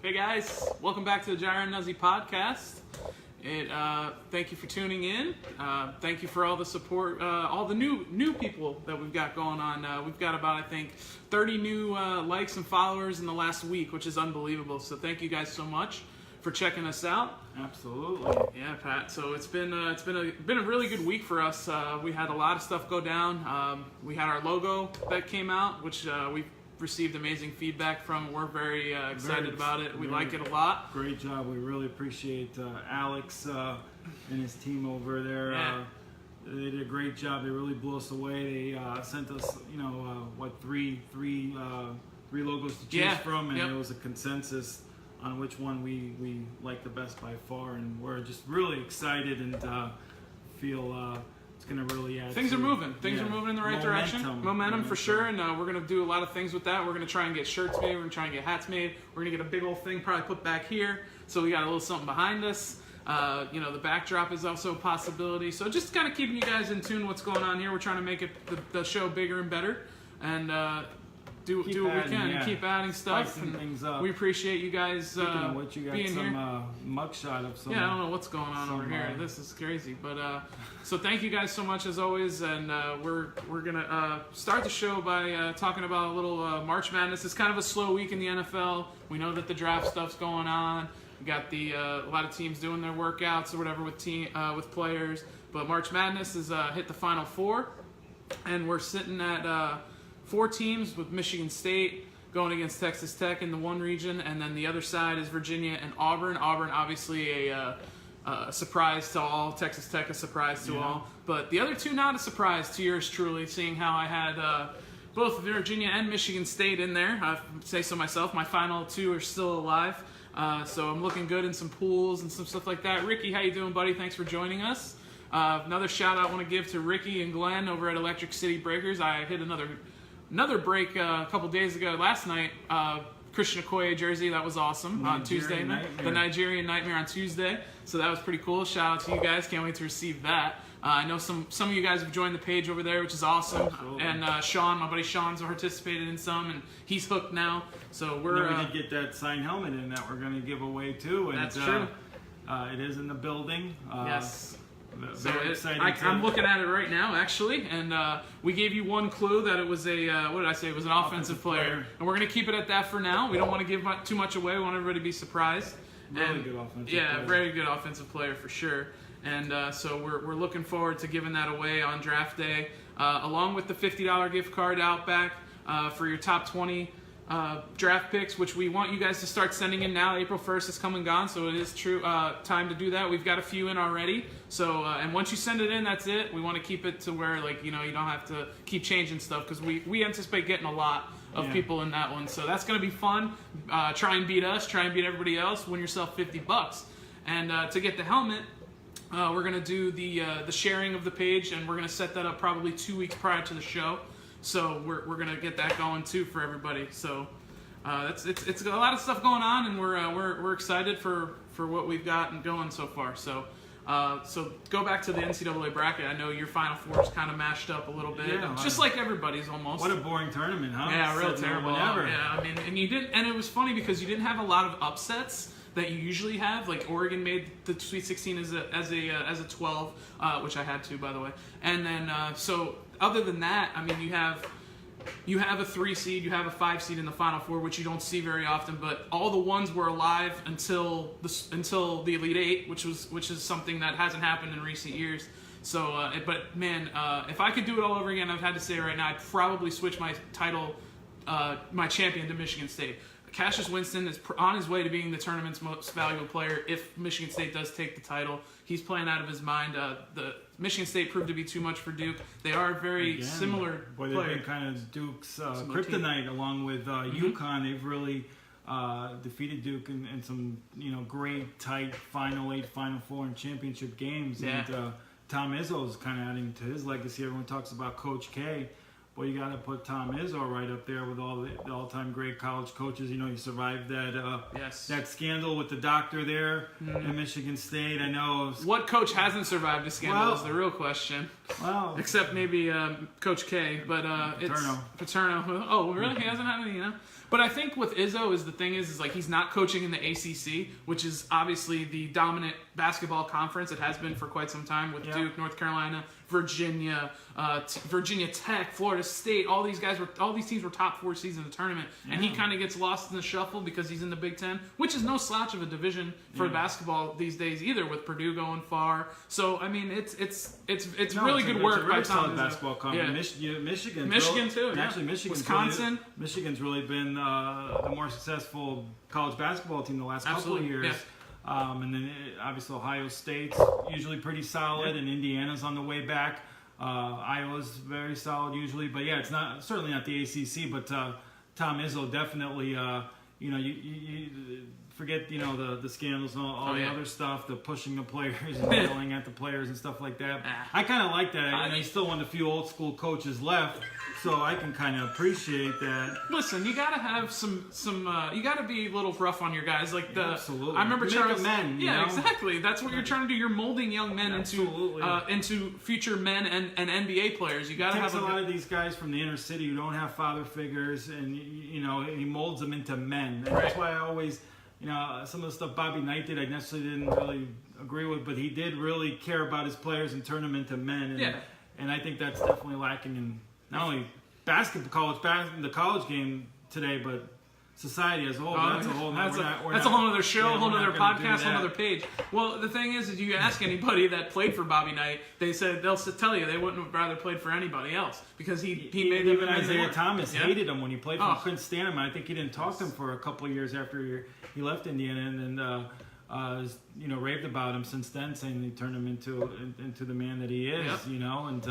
Hey guys, welcome back to the Gyro and Nuzzy podcast. Thank you for tuning in. Thank you for all the support, all the new people that we've got going on. We've got about, I think, 30 new likes and followers in the last week, which is unbelievable. So thank you guys so much for checking us out. Absolutely. Yeah, Pat. So it's been a really good week for us. We had a lot of stuff go down. We had our logo that came out, which we received amazing feedback from. We're very excited about it. We like it a lot. Great job. We really appreciate Alex and his team over there. Yeah. They did a great job. They really blew us away. They sent us, three logos to choose from, and there was a consensus on which one we like the best by far, and we're just really excited and feel it's going to really add. Things are moving. Things are moving in the right direction. Momentum for sure, and we're going to do a lot of things with that. We're going to try and get shirts made. We're going to try and get hats made. We're going to get a big old thing probably put back here, so we got a little something behind us. The backdrop is also a possibility. So just kind of keeping you guys in tune what's going on here. We're trying to make it the show bigger and better, and do what we can and keep adding stuff. And things up. We appreciate you guys you got being some here. Mugshot of some. Yeah, I don't know what's going on over here. This is crazy, but so thank you guys so much as always, and we're gonna start the show by talking about a little March Madness. It's kind of a slow week in the NFL. We know that the draft stuff's going on. We got a lot of teams doing their workouts or whatever with players, but March Madness is hit the Final Four, and we're sitting at 4 teams with Michigan State going against Texas Tech in the one region, and then the other side is Virginia and Auburn. Auburn, obviously a surprise to all. Texas Tech a surprise to all. But the other two not a surprise to yours truly, seeing how I had both Virginia and Michigan State in there. I say so myself. My final 2 are still alive. So I'm looking good in some pools and some stuff like that. Ricky, how you doing, buddy? Thanks for joining us. Another shout out I want to give to Ricky and Glenn over at Electric City Breakers. I hit another break a couple days ago last night. Christian Okoye jersey, that was awesome on Tuesday night. The Nigerian Nightmare on Tuesday. So that was pretty cool. Shout out to you guys. Can't wait to receive that. I know some of you guys have joined the page over there, which is awesome. Absolutely. And Sean, my buddy Sean's participated in some, and he's hooked now. So we did get that signed helmet in that we're going to give away too. And that's true. It is in the building. Yes. Very exciting. I'm looking at it right now, actually, and we gave you one clue that it was what did I say? It was an offensive player. And we're going to keep it at that for now. We don't want to give too much away. We want everybody to be surprised. Really good offensive player. Yeah, very good offensive player for sure. And so we're looking forward to giving that away on draft day, along with the $50 gift card out back for your top 20 draft picks, which we want you guys to start sending in now. April 1st is come and gone, so it is true time to do that. We've got a few in already. So and once you send it in, that's it. We want to keep it to where you don't have to keep changing stuff, because we anticipate getting a lot of people in that one. So that's going to be fun. Try and beat us. Try and beat everybody else. Win yourself $50. And to get the helmet, we're going to do the sharing of the page, and we're going to set that up probably 2 weeks prior to the show. So we're going to get that going too for everybody. So it's a lot of stuff going on, and we're excited for what we've got going so far. So go back to the NCAA bracket. I know your Final Four is kind of mashed up a little bit, just like everybody's almost. What a boring tournament, huh? Yeah, real terrible. Whatever. Yeah, I mean, and you didn't, and it was funny because you didn't have a lot of upsets that you usually have. Like Oregon made the Sweet 16 as a 12, which I had to, by the way. And then so other than that, I mean, you have a 3 seed, you have a 5 seed in the Final Four, which you don't see very often. But all the ones were alive until the Elite 8, which is something that hasn't happened in recent years. So, but man, if I could do it all over again, I've had to say right now, I'd probably switch my title, my champion, to Michigan State. Cassius Winston is on his way to being the tournament's most valuable player if Michigan State does take the title. He's playing out of his mind. The Michigan State proved to be too much for Duke. They are very similar players. They've been kind of Duke's kryptonite along with UConn. They've really defeated Duke in some great tight Final 8, Final 4, and championship games. Yeah. And Tom Izzo's kind of adding to his legacy. Everyone talks about Coach K. Well, you got to put Tom Izzo right up there with all the all-time great college coaches. He survived that scandal with the doctor there in Michigan State. I know. What coach hasn't survived a scandal is the real question. Well, except maybe Coach K, but Paterno. Paterno. Oh, really? He hasn't had any, But I think with Izzo is the thing is like he's not coaching in the ACC, which is obviously the dominant basketball conference. It has been for quite some time with Duke, North Carolina, Virginia, Virginia Tech, Florida State. All these teams were top 4 seeds in the tournament, and he kind of gets lost in the shuffle because he's in the Big Ten, which is no slouch of a division for basketball these days either, with Purdue going far. So I mean, it's really good work by Tom Izzo. Basketball conference. Michigan too. And actually, Wisconsin. Michigan's really been the more successful college basketball team the last couple of years. Yeah. And then obviously Ohio State's usually pretty solid, and Indiana's on the way back. Iowa's very solid usually, but yeah, it's certainly not the ACC. But Tom Izzo definitely, you forget the scandals and all the other stuff, the pushing the players and yelling at the players and stuff like that. I kind of like that. He's still one of the few old school coaches left, so I can kind of appreciate that. Listen, you gotta have some. You gotta be a little rough on your guys. Like absolutely. I remember Charles. Men, exactly. That's what you're trying to do. You're molding young men into future men and NBA players. You gotta have a lot of these guys from the inner city who don't have father figures, and he molds them into men. And that's why I always. Some of the stuff Bobby Knight did, I necessarily didn't really agree with, but he did really care about his players and turn them into men. And I think that's definitely lacking in not only basketball, the college game today, but society as a whole. That's a whole other show, a whole other podcast, a whole other page. Well, the thing is, if you ask anybody that played for Bobby Knight, they'll tell you they wouldn't have rather played for anybody else because he made them. Even Isaiah Thomas hated him when he played for him. Couldn't stand him. I think he didn't talk to him for a couple of years after he left Indiana, and raved about him since then, saying they turned him into the man that he is. And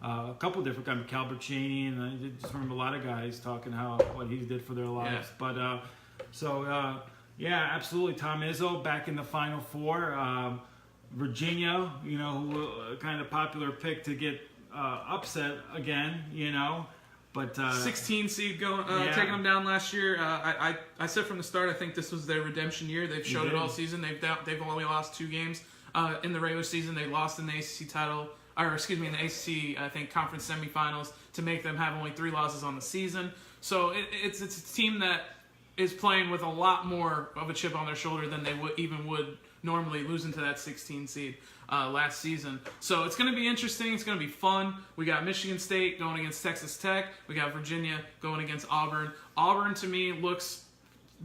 a couple different guys, Calbert Cheney, and I just remember a lot of guys talking what he did for their lives. But absolutely, Tom Izzo back in the Final Four. Virginia, who kind of popular pick to get upset again, But 16 seed taking them down last year. I said from the start, I think this was their redemption year. They've showed it all season. They've only lost 2 games in the regular season. They lost in the ACC title, in the ACC I think conference semifinals to make them have only 3 losses on the season. So it's a team that is playing with a lot more of a chip on their shoulder than they would normally, losing to that 16 seed last season. So it's going to be interesting. It's going to be fun. We got Michigan State going against Texas Tech. We got Virginia going against Auburn. Auburn, to me,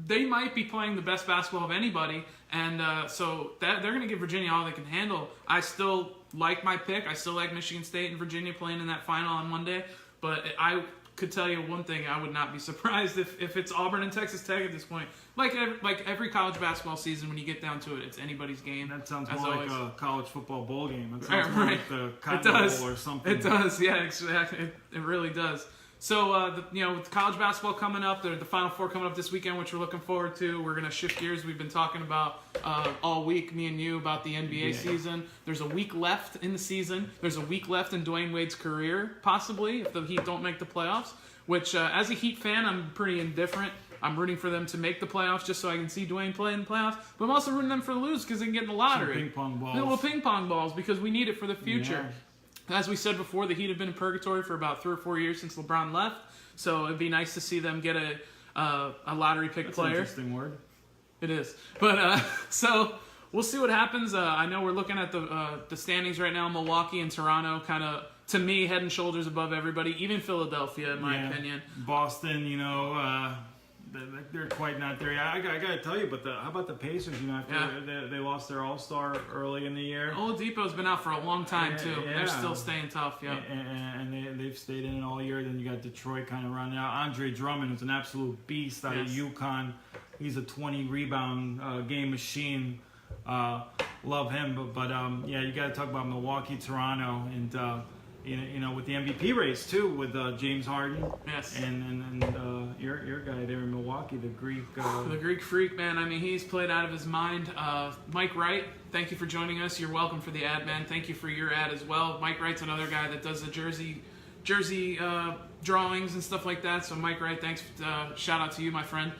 they might be playing the best basketball of anybody, and so they're going to give Virginia all they can handle. I still like my pick. I still like Michigan State and Virginia playing in that final on Monday, but I could tell you one thing: I would not be surprised if it's Auburn and Texas Tech at this point. Like every college basketball season, when you get down to it, it's anybody's game. That sounds more like a college football bowl game. That sounds more like the Cotton Bowl or something. It does, yeah, exactly. It really does. So, with college basketball coming up, the Final Four coming up this weekend, which we're looking forward to. We're going to shift gears. We've been talking about all week, me and you, about the NBA season. There's a week left in the season. There's a week left in Dwayne Wade's career, possibly, if the Heat don't make the playoffs, which, as a Heat fan, I'm pretty indifferent. I'm rooting for them to make the playoffs just so I can see Dwayne play in the playoffs. But I'm also rooting them for the lose because they can get in the lottery. Some ping pong balls. Little ping pong balls because we need it for the future. Yeah. As we said before, the Heat have been in purgatory for about 3 or 4 years since LeBron left. So it'd be nice to see them get a lottery pick player. That's an interesting word. It is. But so we'll see what happens. I know we're looking at the standings right now. Milwaukee and Toronto kind of, to me, head and shoulders above everybody, even Philadelphia, in my opinion. Boston, they're quite not there. I got to tell you, but how about the Pacers? After they lost their All-Star early in the year. Oladipo's been out for a long time too. They're still staying tough. Yeah, and they've stayed in it all year. Then you got Detroit kind of running out. Andre Drummond is an absolute beast out of UConn. He's a 20 rebound game machine. Love him, but you got to talk about Milwaukee, Toronto, and. With the MVP race too, with James Harden, and your guy there in Milwaukee, the Greek freak, man. I mean, he's played out of his mind. Mike Wright, thank you for joining us. You're welcome for the ad, man. Thank you for your ad as well. Mike Wright's another guy that does the jersey drawings and stuff like that. So Mike Wright, thanks. Shout out to you, my friend.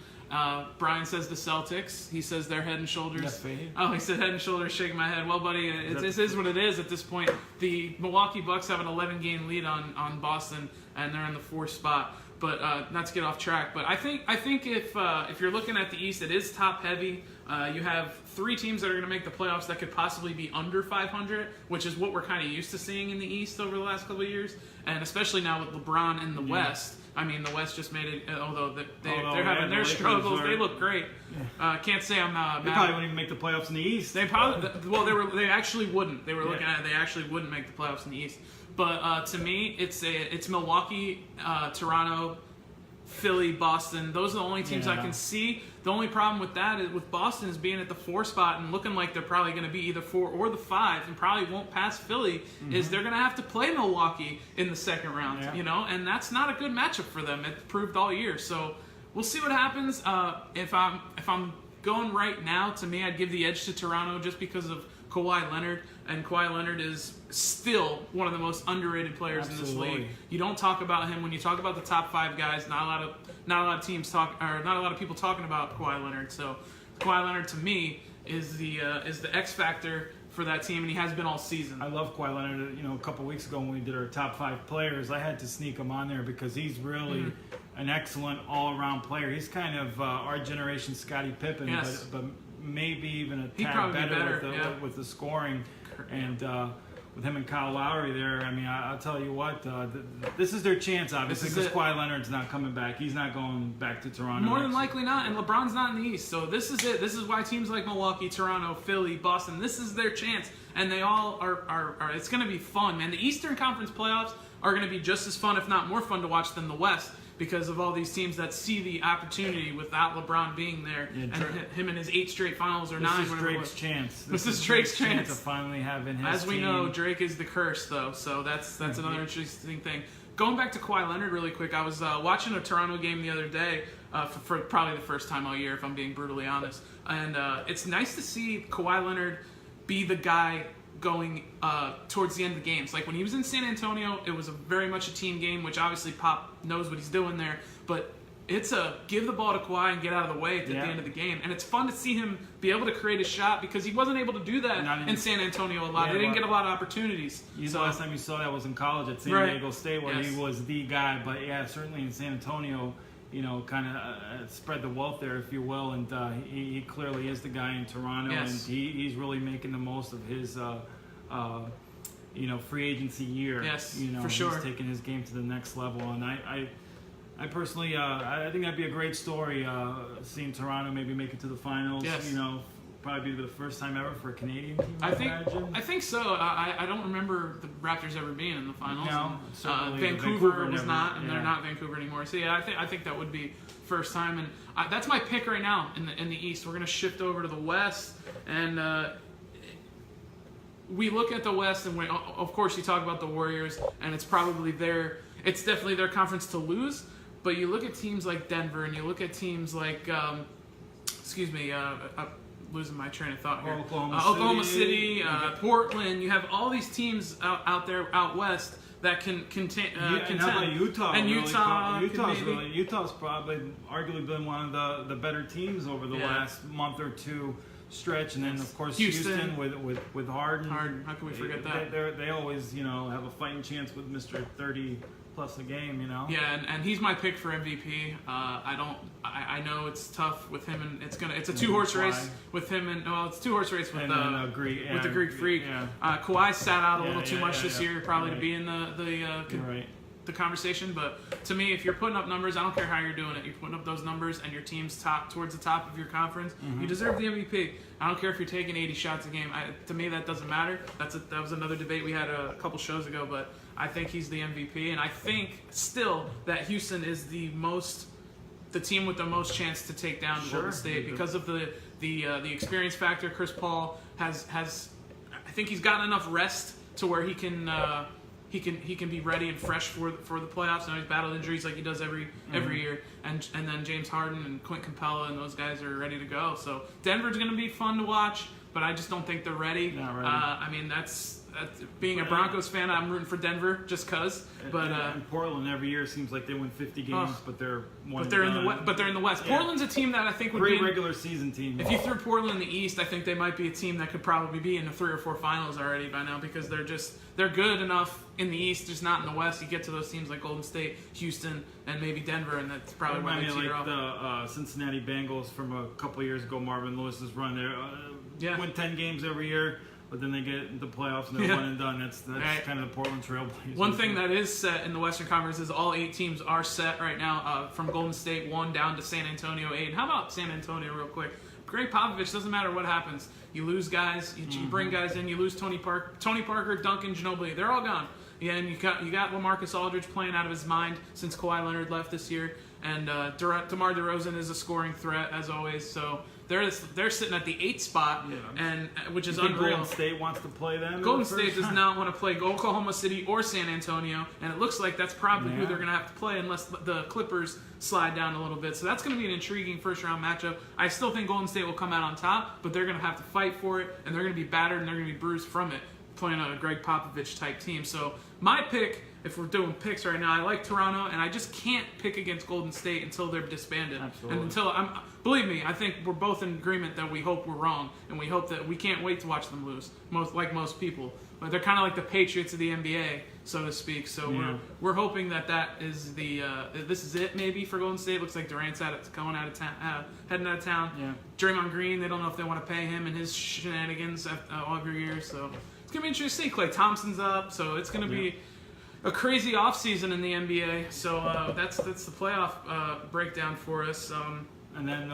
Brian says the Celtics. He says they're head and shoulders. He said head and shoulders, shaking my head. Well, buddy, this is what it is at this point. The Milwaukee Bucks have an 11-game lead on Boston, and they're in the 4th spot. But not to get off track, but I think if you're looking at the East, it is top heavy. You have 3 teams that are going to make the playoffs that could possibly be under 500, which is what we're kind of used to seeing in the East over the last couple of years, and especially now with LeBron in the West. I mean, the West just made it. Although they're having their struggles, they look great. Can't say I'm mad. They probably wouldn't even make the playoffs in the East. They probably they actually wouldn't. They were looking at it. They actually wouldn't make the playoffs in the East. But to me, it's Milwaukee, Toronto, Philly, Boston. Those are the only teams I can see. The only problem with that is with Boston is being at the 4 spot and looking like they're probably going to be either 4 or the 5 and probably won't pass Philly. Is they're going to have to play Milwaukee in the second round, and that's not a good matchup for them. It's proved all year. So we'll see what happens. If I'm going right now, to me, I'd give the edge to Toronto just because of Kawhi Leonard, and Kawhi Leonard is still one of the most underrated players in this league. You don't talk about him when you talk about the top 5 guys. Not a lot of teams talk, or not a lot of people talking about Kawhi Leonard. So Kawhi Leonard to me is the X factor for that team, and he has been all season. I love Kawhi Leonard. A couple weeks ago when we did our top 5 players, I had to sneak him on there because he's really an excellent all-around player. He's kind of our generation Scottie Pippen, but maybe even a tad better with the scoring. And with him and Kyle Lowry there, I mean, I'll tell you what, this is their chance, obviously, because Kawhi Leonard's not coming back. He's not going back to Toronto. More than likely not, and LeBron's not in the East. So this is it. This is why teams like Milwaukee, Toronto, Philly, Boston, this is their chance. And they all are it's going to be fun, man. The Eastern Conference playoffs are going to be just as fun, if not more fun, to watch than the West, because of all these teams that see the opportunity without LeBron being there, and him in his 8 straight finals or 9. This is Drake's chance. This is Drake's chance to finally have in his As we team. know, Drake is the curse, though, so that's another interesting thing. Going back to Kawhi Leonard really quick, I was watching a Toronto game the other day for probably the first time all year, if I'm being brutally honest. And it's nice to see Kawhi Leonard be the guy going towards the end of the games. Like when he was in San Antonio, it was very much a team game, which obviously Pop knows what he's doing there. But it's a give the ball to Kawhi and get out of the way at the end of the game. And it's fun to see him be able to create a shot because he wasn't able to do that in San Antonio a lot. They didn't get a lot of opportunities. The last time you saw that was in college at San Diego State, where he was the guy. But certainly in San Antonio, kind of spread the wealth there, if you will. And he clearly is the guy in Toronto, and he's really making the most of his free agency year. For sure. He's taking his game to the next level, and I personally, I think that'd be a great story, seeing Toronto maybe make it to the finals. Probably be the first time ever for a Canadian team. I think so. I don't remember the Raptors ever being in the finals. No, Vancouver was not, and they're not Vancouver anymore. So I think that would be first time, and that's my pick right now in the East. We're gonna shift over to the West, and we look at the West, and of course you talk about the Warriors, and it's definitely their conference to lose. But you look at teams like Denver, and you look at teams like, I'm losing my train of thought here. Oklahoma City, Portland. You have all these teams out there out west that can contend. And how about Utah? And Utah's probably arguably been one of the better teams over the last month or two stretch, and then of course Houston with Harden. How can we forget that? They always have a fighting chance with Mr. 30 plus a game. Yeah, and he's my pick for MVP. I know it's tough with him, and it's a 2-horse race with him, and it's a 2-horse race with the Greek Freak. Kawhi sat out a little too much this year, probably to be in the conversation. But to me, if you're putting up numbers, I don't care how you're doing it. You're putting up those numbers, and your team's towards the top of your conference. You deserve the MVP. I don't care if you're taking 80 shots a game. To me, that doesn't matter. That was another debate we had a couple shows ago, but I think he's the MVP, and I think still that Houston is the team with the most chance to take down Golden State because of the experience factor. Chris Paul has I think he's gotten enough rest to where he can be ready and fresh for the playoffs. Now he's battled injuries like he does every year, and then James Harden and Clint Capella and those guys are ready to go. So Denver's going to be fun to watch, but I just don't think they're ready. Not ready. I mean, that's being a Broncos fan, I'm rooting for Denver just cause. But and Portland every year seems like they win 50 games, but they're in the West. Yeah. Portland's a team that I think would great be regular season team. If you threw Portland in the East, I think they might be a team that could probably be in the 3 or 4 finals already by now because they're good enough in the East, just not in the West. You get to those teams like Golden State, Houston, and maybe Denver, and that's probably where they teeter off. The Cincinnati Bengals from a couple of years ago, Marvin Lewis's run there. Win 10 games every year, but then they get into the playoffs and they're one and done. That's right. Kind of the Portland Trailblazers. One thing that is set in the Western Conference is all 8 teams are set right now, from Golden State 1 down to San Antonio 8. How about San Antonio real quick? Greg Popovich, doesn't matter what happens. You lose guys, you bring guys in, you lose Tony Parker, Duncan, Ginobili. They're all gone. Yeah, and you got LaMarcus Aldridge playing out of his mind since Kawhi Leonard left this year, and DeMar DeRozan is a scoring threat as always. So they're sitting at the 8th spot, and which is unreal. Golden State wants to play them. Golden State does not want to play Oklahoma City or San Antonio, and it looks like that's probably who they're going to have to play unless the Clippers slide down a little bit. So that's going to be an intriguing first-round matchup. I still think Golden State will come out on top, but they're going to have to fight for it, and they're going to be battered and they're going to be bruised from it, playing a Greg Popovich type team. So my pick, if we're doing picks right now, I like Toronto, and I just can't pick against Golden State until they're disbanded. Absolutely. And until believe me, I think we're both in agreement that we hope we're wrong, and we hope that we can't wait to watch them lose. Most people, but they're kind of like the Patriots of the NBA, so to speak. So we're hoping that is this is it maybe for Golden State. Looks like Durant's heading out of town. Yeah. Draymond Green, they don't know if they want to pay him and his shenanigans every year. So it's gonna be interesting. Klay Thompson's up, so it's gonna be a crazy offseason in the NBA. So that's the playoff breakdown for us. And then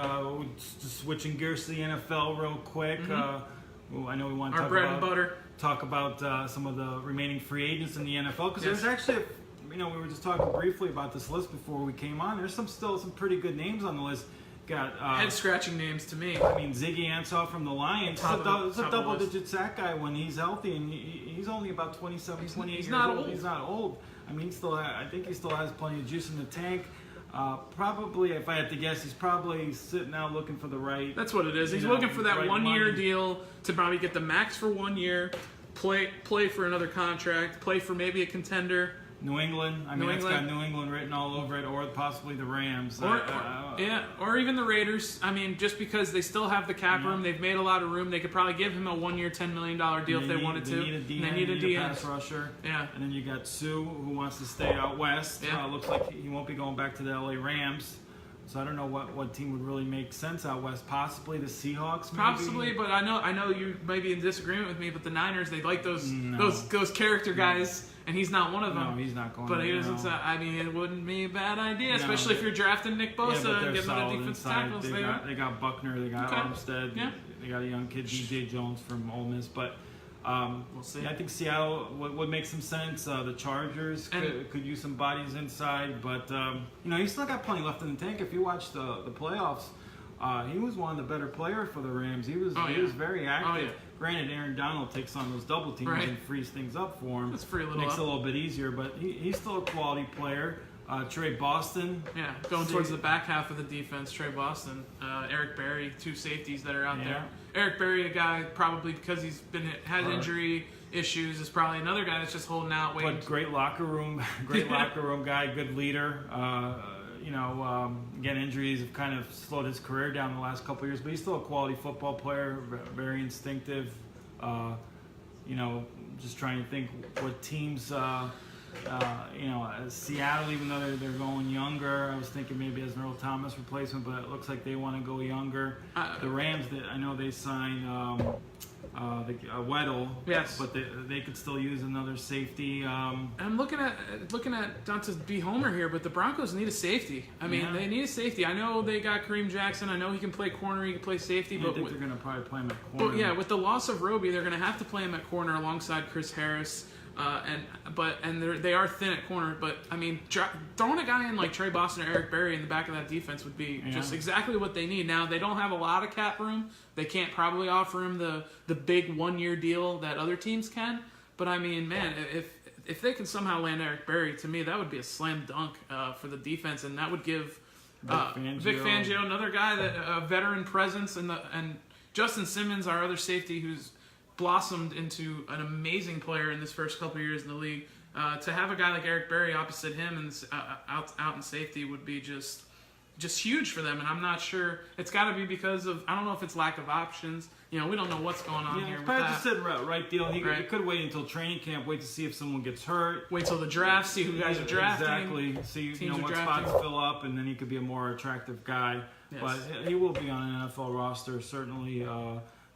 just switching gears to the NFL real quick. I know we want to talk about some of the remaining free agents in the NFL because there's actually, we were just talking briefly about this list before we came on. There's still some pretty good names on the list. Got head-scratching names to me. I mean, Ziggy Ansah from the Lions. He's a double-digit sack guy when he's healthy, and he's only about 27, 28 years old. He's not old. I mean, I think he still has plenty of juice in the tank. Probably, if I had to guess, he's probably sitting out looking for the right. That's what it is. He's looking for that right 1-year deal to probably get the max for 1 year, play for another contract, play for maybe a contender. New England. It's got New England written all over it, or possibly the Rams. Or even the Raiders. I mean, just because they still have the cap room, they've made a lot of room. They could probably give him a 1-year, $10 million deal if they wanted to. They need a DN, pass rusher. Yeah. And then you got Sue, who wants to stay out west. Yeah. Looks like he won't be going back to the LA Rams. So I don't know what team would really make sense out west. Possibly the Seahawks, maybe? Possibly, but I know you may be in disagreement with me, but the Niners, they like those character guys. And he's not one of them. No, he's not going. But he doesn't. I mean, it wouldn't be a bad idea, especially if you're drafting Nick Bosa and getting other defensive tackles. They got Buckner. They got Armstead. Yeah. They got a young kid, DJ Jones from Ole Miss. But we'll see. I think Seattle would make some sense. The Chargers could use some bodies inside, but he's still got plenty left in the tank. If you watch the playoffs, he was one of the better players for the Rams. He was very active. Oh, yeah. Granted, Aaron Donald takes on those double teams and frees things up for him. Makes it a little bit easier, but he's still a quality player. Trey Boston. Yeah, going towards the back half of the defense, Trey Boston. Eric Berry, 2 safeties that are out there. Eric Berry, a guy probably because he's had injury issues, is probably another guy that's just holding out. But great locker room guy, good leader. Again, injuries have kind of slowed his career down the last couple of years, but he's still a quality football player, very instinctive. Just trying to think what teams, Seattle, even though they're going younger, I was thinking maybe as an Earl Thomas replacement, but it looks like they want to go younger. The Rams, I know they signed Weddle, yes, but they could still use another safety. I'm looking at not to be Homer here, but the Broncos need a safety. I mean, they need a safety. I know they got Kareem Jackson. I know he can play corner. He can play safety. I think they're going to probably play him at corner. But yeah, with the loss of Roby, they're going to have to play him at corner alongside Chris Harris. They are thin at corner, but I mean, throwing a guy in like Trey Boston or Eric Berry in the back of that defense would be just exactly what they need. Now they don't have a lot of cap room. They can't probably offer him the big 1-year deal that other teams can. But I mean, man, if they can somehow land Eric Berry, to me that would be a slam dunk for the defense, and that would give Vic Fangio, another guy that a veteran presence, and Justin Simmons, our other safety, who's blossomed into an amazing player in this first couple of years in the league. To have a guy like Eric Berry opposite him and out in safety would be just huge for them. And I'm not sure, it's got to be because of, I don't know if it's lack of options. We don't know what's going on here with I that. just said right deal. He could wait until training camp, wait to see if someone gets hurt. Wait till the draft, see who guys are drafting. Exactly. See what spots fill up, and then he could be a more attractive guy. Yes. But he will be on an NFL roster certainly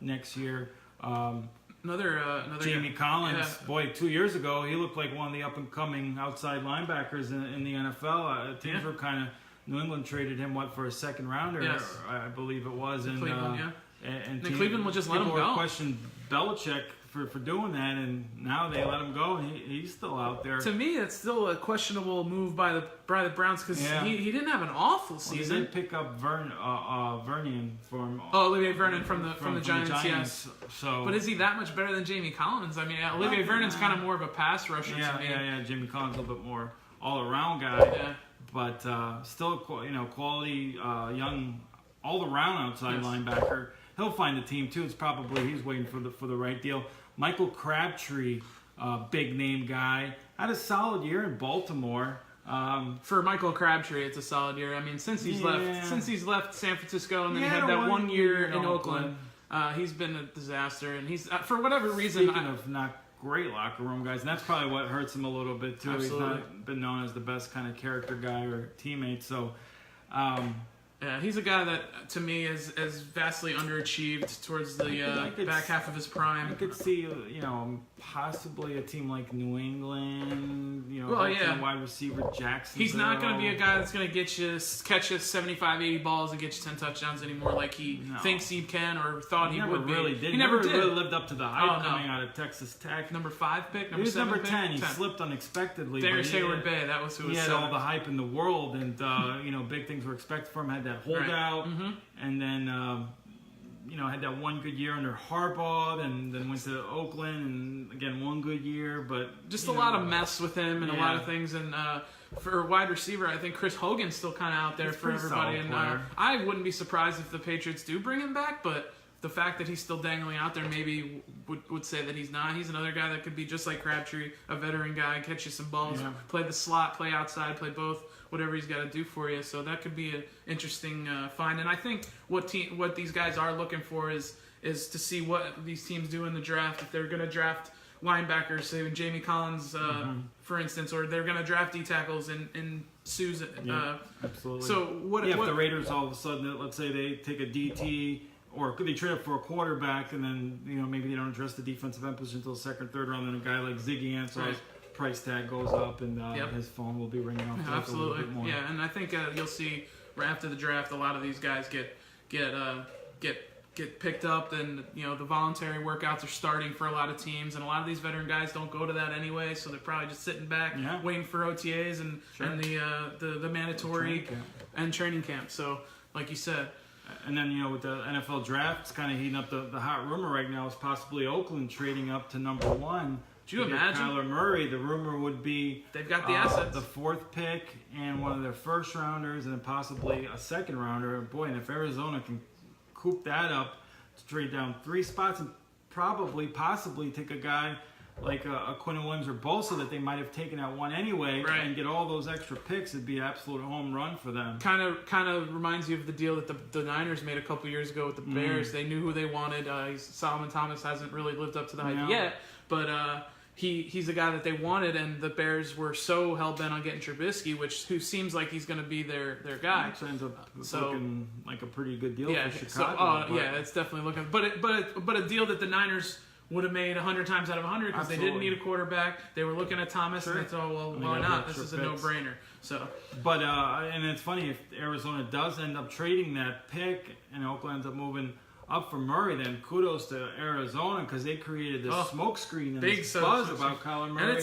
next year. Another Jamie Collins, boy, 2 years ago, he looked like one of the up-and-coming outside linebackers in the NFL. Teams were kind of, New England traded him, for a second rounder, I believe it was. And Cleveland, And Cleveland will just let him go. Questioned Belichick for doing that, and now they let him go, and he's still out there. To me, it's still a questionable move by the Browns because he didn't have an awful season. He did pick up Vernon from Olivier Vernon from the Giants. Yes. So, but is he that much better than Jamie Collins? I mean, Olivier Vernon's kind of more of a pass rusher to me. Yeah. Jamie Collins a little bit more all-around guy. Yeah. But still, quality young all-around outside linebacker. He'll find the team too. It's probably he's waiting for the right deal. Michael Crabtree, big name guy, had a solid year in Baltimore. For Michael Crabtree, it's a solid year. I mean, since he's left San Francisco, and then he had that 1 year in Oakland, he's been a disaster. And he's for whatever reason. Speaking of not great locker room guys, and that's probably what hurts him a little bit too. Absolutely. He's not been known as the best kind of character guy or teammate. So. Yeah, he's a guy that, to me, is vastly underachieved towards the back half of his prime. I could see, possibly a team like New England, wide receiver Jackson. He's not going to be a guy that's going to catch you 75, 80 balls and get you 10 touchdowns anymore like he thinks he can or thought he would be. He never really lived up to the hype coming out of Texas Tech. Number 5 pick, he was number 10. He slipped unexpectedly. Darius Hayward Bay, that was who was He had all the hype in the world, and, big things were expected from him. Had that holdout, and then had that one good year under Harbaugh, and then went to Oakland, and again one good year, but just a lot of mess with him and a lot of things. And for a wide receiver, I think Chris Hogan's still kind of out there for everybody. And I wouldn't be surprised if the Patriots do bring him back, but the fact that he's still dangling out there maybe would say that he's not. He's another guy that could be just like Crabtree, a veteran guy, catch you some balls, play the slot, play outside, play both, whatever he's got to do for you. So that could be an interesting find. And I think what these guys are looking for is to see what these teams do in the draft. If they're going to draft linebackers, say Jamie Collins, for instance, or they're going to draft D-tackles in Susan. Absolutely. So if the Raiders all of a sudden, let's say they take a DT, or could they trade up for a quarterback, and then maybe they don't address the defensive end position until the second, third round, then a guy like Ziggy Ansah's price tag goes up, and his phone will be ringing off. Absolutely, a little bit more. And I think you'll see right after the draft, a lot of these guys get picked up, and the voluntary workouts are starting for a lot of teams, and a lot of these veteran guys don't go to that anyway, so they're probably just sitting back waiting for OTAs and the mandatory training camp. So, like you said. And then, with the NFL draft, it's kind of heating up. The hot rumor right now is possibly Oakland trading up to number 1. Do you imagine? Kyler Murray. The rumor would be they've got the assets. The 4th pick and one of their first rounders, and then possibly a second rounder. Boy, and if Arizona can coop that up to trade down 3 spots and possibly take a guy like a Quinn Williams or Bosa that they might have taken at 1 anyway, and get all those extra picks, it'd be an absolute home run for them. Kind of reminds you of the deal that the Niners made a couple years ago with the Bears. They knew who they wanted. Solomon Thomas hasn't really lived up to the hype yet, but he's a guy that they wanted, and the Bears were so hell-bent on getting Trubisky, who seems like he's going to be their guy. Which ends up looking like a pretty good deal for Chicago. It's definitely looking. But a deal that the Niners would have made 100 times out of 100 because they didn't need a quarterback. They were looking at Thomas, and they thought, why not? This is a no-brainer. So, but and it's funny, if Arizona does end up trading that pick and Oakland ends up moving up for Murray, then kudos to Arizona because they created this smoke screen and this buzz about Kyler Murray.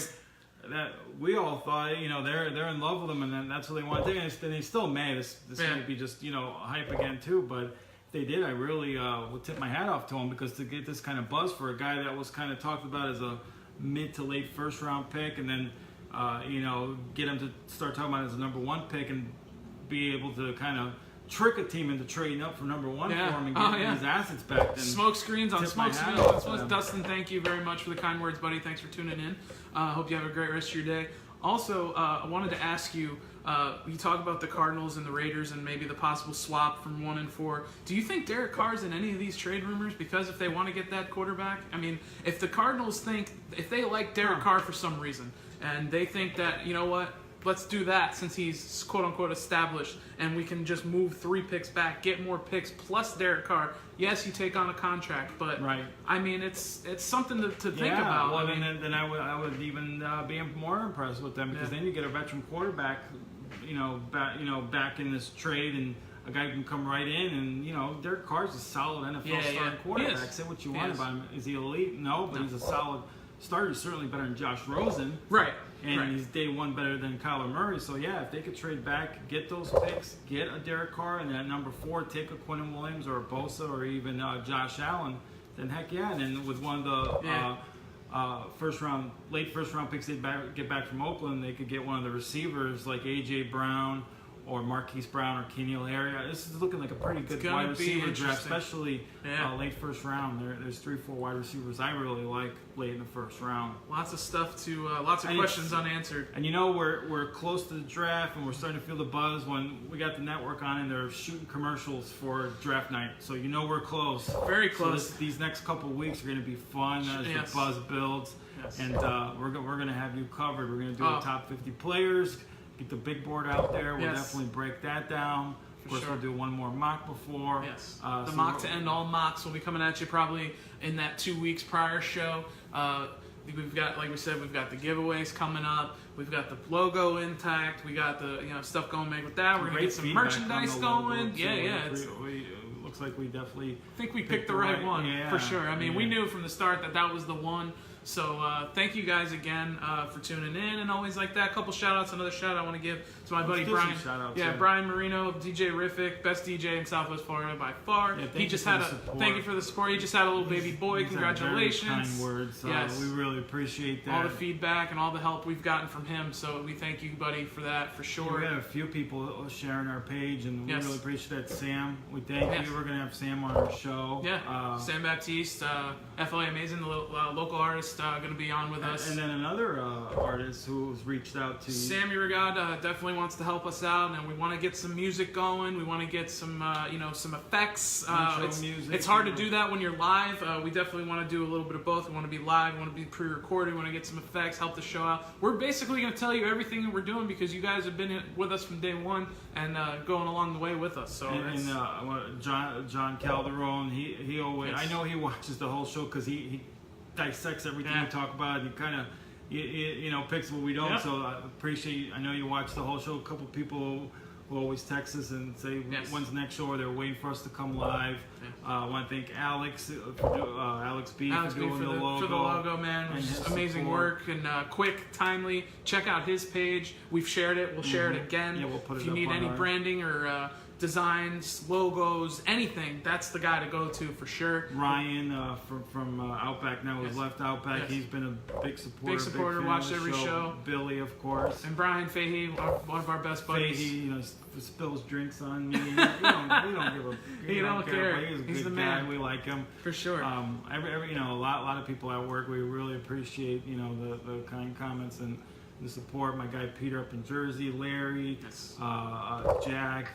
That we all thought, they're in love with him, and then that's what they want to do. And they still may. This might be just hype again too, but. They did. I really would tip my hat off to him because to get this kind of buzz for a guy that was kind of talked about as a mid to late first round pick, and then get him to start talking about it as a number 1 pick and be able to kind of trick a team into trading up for number one for him and Oh, getting yeah. his assets back. Then Smoke screens on tip smoke my hat screens off on to smoke. them. Dustin, thank you very much for the kind words, buddy. Thanks for tuning in. Hope you have a great rest of your day. Also, I wanted to ask you, you talk about the Cardinals and the Raiders and maybe the possible swap from 1 and 4. Do you think Derek Carr's in any of these trade rumors? Because if they want to get that quarterback, I mean, if the Cardinals if they like Derek Carr for some reason, and they think that, you know what, let's do that since he's quote-unquote established, and we can just move 3 picks back, get more picks, plus Derek Carr. Yes, you take on a contract, but right. I mean, it's something to think about. Well, I mean, then I would even be more impressed with them because then you get a veteran quarterback, back in this trade, and a guy can come right in, and Derek Carr's a solid NFL starting quarterback. Say what you want about him. Is he elite? No, but he's a solid starter. He's certainly better than Josh Rosen. Right. And he's day one better than Kyler Murray. So, if they could trade back, get those picks, get a Derek Carr, and at number 4, take a Quinnen Williams or a Bosa or even Josh Allen, then heck yeah. And then with one of the late first round picks they get back from Oakland, they could get one of the receivers like A.J. Brown or Marquise Brown or Kenny Area. This is looking like a pretty good wide receiver draft, especially late first round. There's 3-4 wide receivers I really like late in the first round. Lots of stuff lots of questions unanswered. And we're close to the draft, and we're starting to feel the buzz when we got the network on, and they're shooting commercials for draft night. So we're close. Very close. So these next couple of weeks are going to be fun as the buzz builds. Yes. And we're going to have you covered. We're going to do the top 50 players. Get the big board out there. We'll definitely break that down. Of course, we'll do one more mock before. Yes. The mock to end all mocks will be coming at you probably in that 2 weeks prior show. We've got, like we said, we've got the giveaways coming up. We've got the logo intact. We got the stuff going with that. We're gonna get some merchandise going. It looks like we definitely think we picked the right one for sure. I mean, we knew from the start that was the one. So thank you guys again for tuning in, and always like that. A couple shout outs. Another shout out I want to give to my buddy Brian. Brian Marino, DJ Riffic, best DJ in Southwest Florida by far. Thank you for the support. He just had a little baby boy. Congratulations. Very kind words. Yes. We really appreciate that. All the feedback and all the help we've gotten from him. So we thank you, buddy, for that for sure. We had a few people sharing our page, and we really appreciate that. Sam, we thank you. We're gonna have Sam on our show. Yeah. Sam Baptiste, FLA Amazing, the local artist. Going to be on with us. And then another artist who's reached out to Sammy Regard definitely wants to help us out, and we want to get some music going. We want to get some some effects. It's hard to do that when you're live. We definitely want to do a little bit of both. We want to be live. We want to be pre-recorded. We want to get some effects, help the show out. We're basically going to tell you everything that we're doing because you guys have been with us from day one and going along the way with us. So John Calderon, he always I know he watches the whole show because he dissects everything we talk about. He kind of picks what we don't. So I appreciate. I know you watch the whole show. A couple people who always text us and say when's the next show, or they're waiting for us to come live. I want to thank Alex B for doing the logo. For the logo, man. Amazing work and quick, timely. Check out his page. We've shared it. We'll share it again. Yeah, we'll put it if you up need on any branding or designs, logos, anything, that's the guy to go to for sure. Ryan from Outback now has left Outback. He's been a big supporter. Big supporter, watched every show. Billy, of course. And Brian Fahey, one of our best buddies. Fahey, spills drinks on me. We don't give a. He don't care. He's a good the guy. man. We like him For sure. A lot of people at work. We really appreciate the kind comments and the support. My guy Peter up in Jersey, Larry, Jack.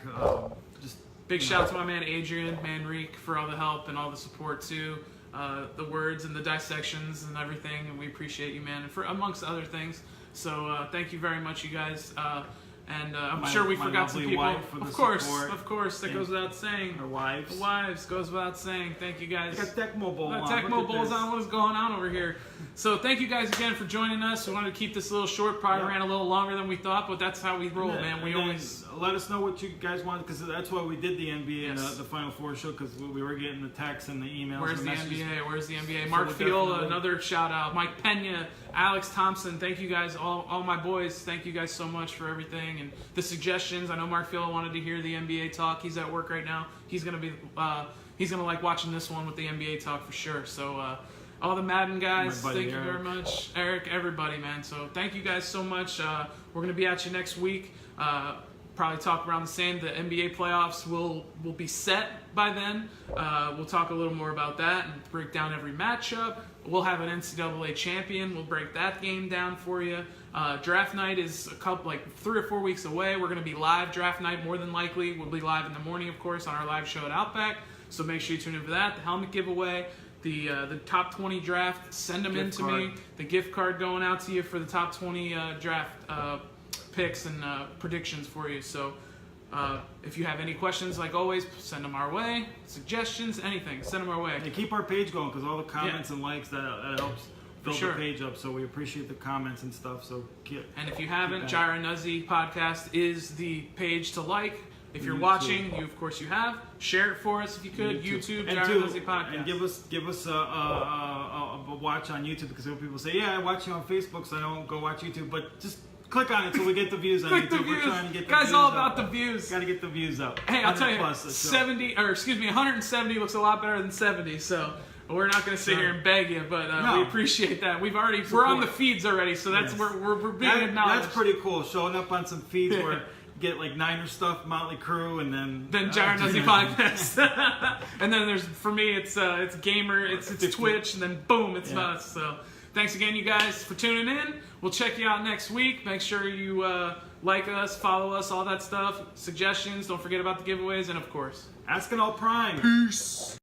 Just big shout out to my man Adrian Manrique for all the help and all the support too. The words and the dissections and everything, and we appreciate you, man, and for amongst other things. So thank you very much, you guys. And I'm sure we forgot some people. Of course, that goes without saying. Our wives. The wives goes without saying. Thank you guys. We got Tecmo Bowl on. Tecmo Bowl's on. What is going on over here? So thank you guys again for joining us. We wanted to keep this a little short. Probably ran a little longer than we thought, but that's how we roll, man. We always let us know what you guys want, because that's why we did the NBA and the Final Four show, because we were getting the texts and the emails. Where's the NBA? So Mark Field, another shout out. Mike Pena, Alex Thompson. Thank you guys, all my boys. Thank you guys so much for everything and the suggestions. I know Mark Field wanted to hear the NBA talk. He's at work right now. He's gonna like watching this one with the NBA talk for sure. So all the Madden guys, thank you very much. Eric, everybody, man. So thank you guys so much. We're gonna be at you next week. probably talk around the same. The NBA playoffs will be set by then. We'll talk a little more about that and break down every matchup. We'll have an NCAA champion. We'll break that game down for you. Draft night is a couple, like 3 or 4 weeks away. We're going to be live draft night more than likely. We'll be live in the morning, of course, on our live show at Outback. So make sure you tune in for that. The helmet giveaway, the top 20 draft, send them in to me. The gift card going out to you for the top 20 draft picks and predictions for you. So if you have any questions, like always, send them our way. Suggestions, anything, send them our way. And keep our page going, because all the comments and likes, that helps fill the page up. So we appreciate the comments and stuff. So and if you haven't, Jaira Nuzzi podcast is the page to like. If you're watching, you of course you have. Share it for us if you could. YouTube Jaira Nuzzi podcast. And give us a watch on YouTube, because people say, yeah, I watch you on Facebook, so I don't go watch YouTube. But just click on it so we get the views on YouTube. We're trying to get the views all about up. the views. Got to get the views up. Hey, I'll tell you, 170 looks a lot better than 70. So we're not going to sit here and beg you, but we appreciate that. We're on the feeds already, so that's we're being acknowledged. That's pretty cool. Showing up on some feeds where get like Niner stuff, Motley Crue, and then Jaira Nuzzi podcast. And then there's, for me, it's gamer, it's Twitch, and then boom, it's us. So thanks again, you guys, for tuning in. We'll check you out next week. Make sure you like us, follow us, all that stuff. Suggestions. Don't forget about the giveaways, and of course, Asking All Prime. Peace.